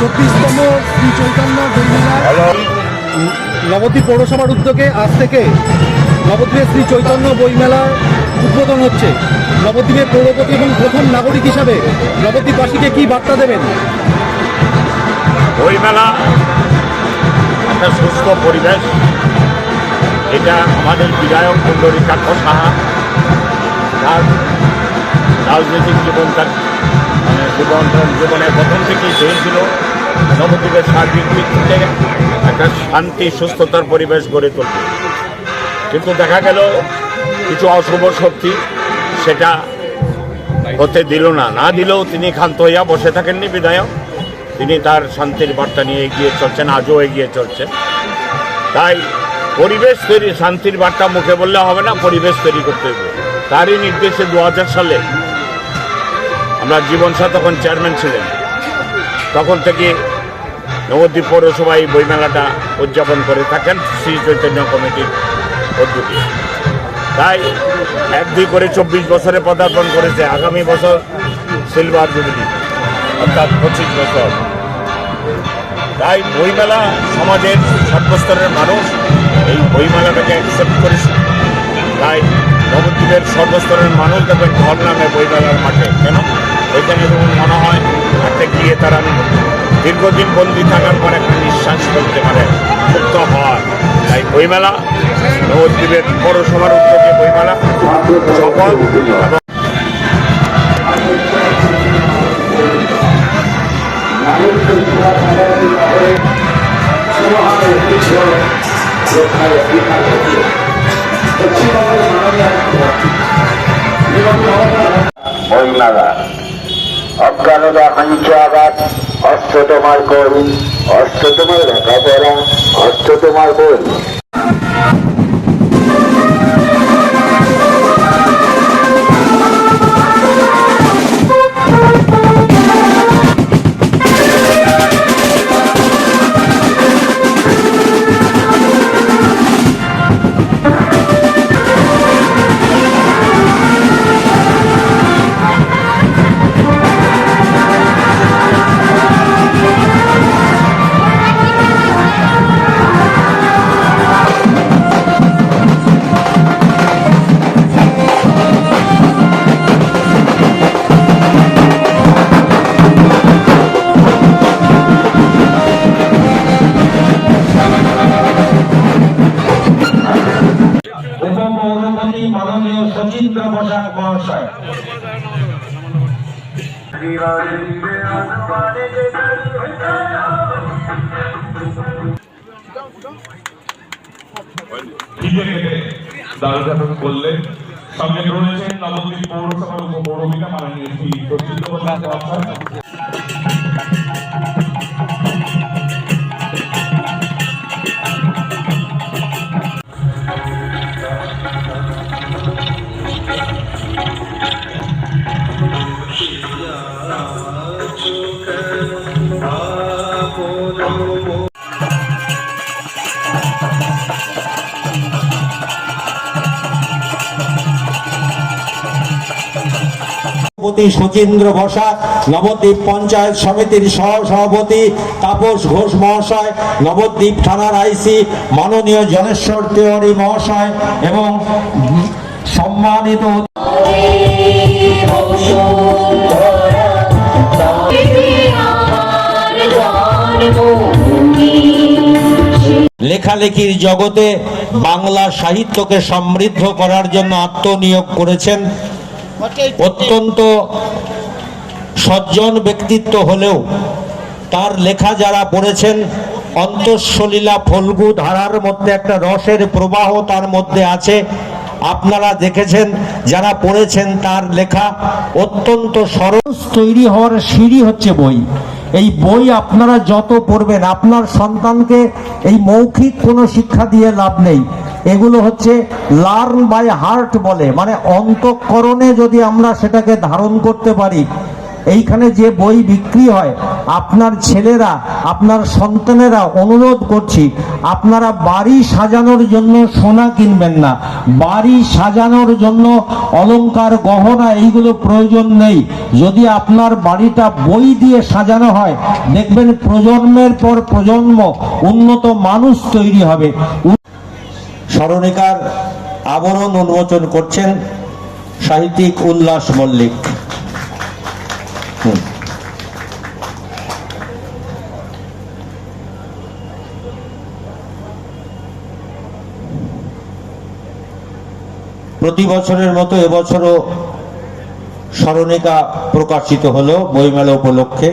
24তম শ্রী চৈতন্য বইমেলা নবদ্বীপ পৌরসভার উদ্যোগে আজ থেকে নবদ্বীপের শ্রী চৈতন্য বইমেলার উদ্বোধন হচ্ছে। নবদ্বীপের পৌরপতি এবং প্রথম নাগরিক হিসাবে নবদ্বীপবাসীকে কী বার্তা দেবেন? বইমেলা একটা সুস্থ পরিবেশ, এটা আমাদের বিধায়ক পুণ্ডরীকাক্ষ সাহা তার রাজনৈতিক জীবনের প্রথম থেকেই চেয়েছিল নবদ্বীপের সার্বিক ভিত্তিতে একটা শান্তি সুস্থতার পরিবেশ গড়ে তুলবে। কিন্তু দেখা গেল কিছু অশুভ শক্তি সেটা হতে দিল না দিলেও তিনি ক্ষান্ত হইয়া বসে থাকেননি বিধায়ক। তিনি তার শান্তির বার্তা নিয়ে এগিয়ে চলছেন, আজও এগিয়ে চলছে। তাই পরিবেশ তৈরি, শান্তির বার্তা মুখে বললে হবে না, পরিবেশ তৈরি করতে হবে। তারই নির্দেশে 2000 সালে আমরা জীবন সাথী তখন চেয়ারম্যান ছিলেন, তখন থেকে নবদ্বীপ পৌরসভায় বইমেলাটা উদযাপন করে থাকেন শ্রী চৈতন্য কমিটির উদ্যোগে। তাই 1-2 করে 24 বছরে পদার্পণ করেছে। আগামী বছর সিলভার জুবিলি, অর্থাৎ 25 বছর। তাই বইমেলা সমাজের সর্বস্তরের মানুষ এই বইমেলাটাকে অ্যাকসেপ্ট করেছে। তাই নবদ্বীপের সর্বস্তরের মানুষ দেখবেন ঘর নামে বইমেলার মাঠে। কেন? ওইখানে যেমন মনে হয় একটা গিয়ে তারা দীর্ঘদিন বন্দি থাকার পর একটা নিঃশ্বাস ফেলতে পারে, মুক্ত হওয়ার। তাই বইমেলা নবদ্বীপের পৌরসভার উদ্যোগে বইমেলা সফল এবং বইমেলা অজ্ঞানতা আকাঙ্ক্ষা আঘাত, অস্ত্র তোমার কই, অস্ত্র তোমার লেখাপড়া, অস্ত্র তোমার বই। মাননীয় সচিন্দ্র বসাক মহাশয়, করলেন। সঙ্গে রয়েছেন নবদ্বীপ পৌরসভার উপপৌরপিতা মাননীয় শ্রী সচিন্দ্র বসাক মহাশয়। সচিন্দ্র বসাক, নবদ্বীপ পঞ্চায়েত সমিতির সহ-সভাপতি তাপস ঘোষ মহাশয়, নবদ্বীপ থানার আইসি মাননীয় জনেশ্বর তেওয়ারি মহাশয় এবং সম্মানিত লেখালেখির জগতে বাংলা সাহিত্যকে সমৃদ্ধ করার জন্য আত্মনিয়োগ করেছেন। অত্যন্ত সজ্জন ব্যক্তিত্ব হলেও তার লেখা যারা পড়েছেন, অন্তঃসলীলা ফল্গু ধারার মধ্যে একটা রসের প্রবাহ তার মধ্যে আছে। আপনারা দেখেছেন, যারা পড়েছেন তার লেখা অত্যন্ত সরল। তৈরি হওয়ার সিঁড়ি হচ্ছে বই। এই বই আপনারা যত পড়বেন, আপনার সন্তানকে এই মৌখিক কোনো শিক্ষা দিয়ে লাভ নেই। এগুলো হচ্ছে লার্ন বাই হার্ট বলে, মানে অন্তঃকরণে যদি আমরা সেটাকে ধারণ করতে পারি এইখানে যে বই বিক্রি হয়, আপনার ছেলেরা, আপনার সন্তানেরা, অনুরোধ করছি আপনারা বাড়ি সাজানোর জন্য সোনা কিনবেন না, বাড়ি সাজানোর জন্য অলংকার গহনা এইগুলো প্রয়োজন নেই। যদি আপনার বাড়িটা বই দিয়ে সাজানো হয়, দেখবেন প্রজন্মের পর প্রজন্ম উন্নত মানুষ তৈরি হবে। স্মরণিকার আবরণ উন্মোচন করছেন সাহিত্যিক উল্লাস মল্লিক। প্রতি বছরের মতো এবছরও স্মরণিকা প্রকাশিত হলো বইমেলা উপলক্ষে।